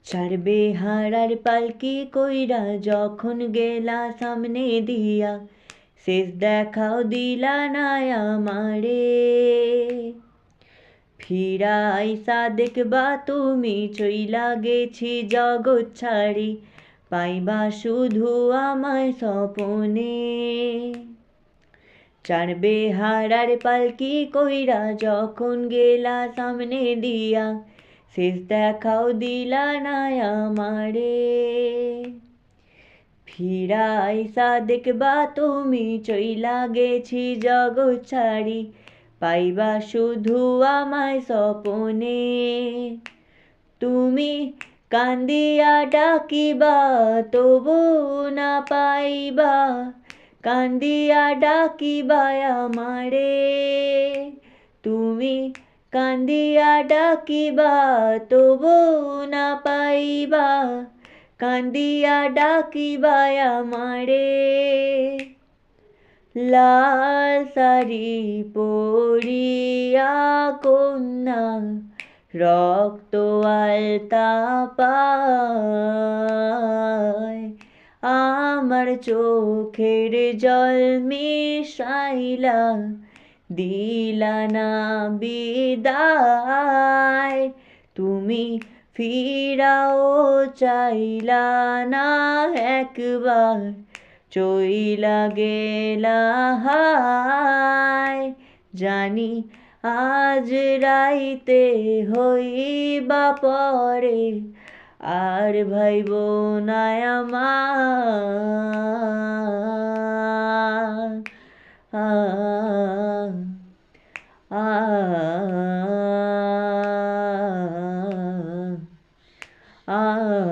ছাড়বে হারার পালকি কইরা যখন গেলা সামনে দিয়া, শেষ দেখাও দিলা না আমারে। ফিরা আইসা দেখবা তুমি চইলা গেছি জগৎ ছাড়ি, পাইবা শুধু আমায় স্বপনে। ছাড়বে হারার পালকি কইরা যখন গেলা সামনে দিয়া, শেষ দেখাও দিলা না আমারে। ফিরা আইসা দেখবা তুমি চইলা গেছি জগৎ ছাড়ি, পাইবা শুধু আমায় স্বপনে। তুমি কান্দিয়া ডাকিবা তবু না পাইবা, কান্দিয়া ডাকিবা আমারে। তুমি কান্দিয়া ডাকিবা তবু না পাইবা, কান্দিয়া ডাকিবা আমারে। লাল শাড়ি পরিয়া কন্যা রক্ত আলতা পায়, আমার চোখের জল মিশাইলা দিলা না বিদায়। তুমি ফিরাও চাইলা না একবার, চইলা গেলা হায়। জানি আজ রাইতে হইবা পরে, আর ভাইব না আমার। আ আ আ আ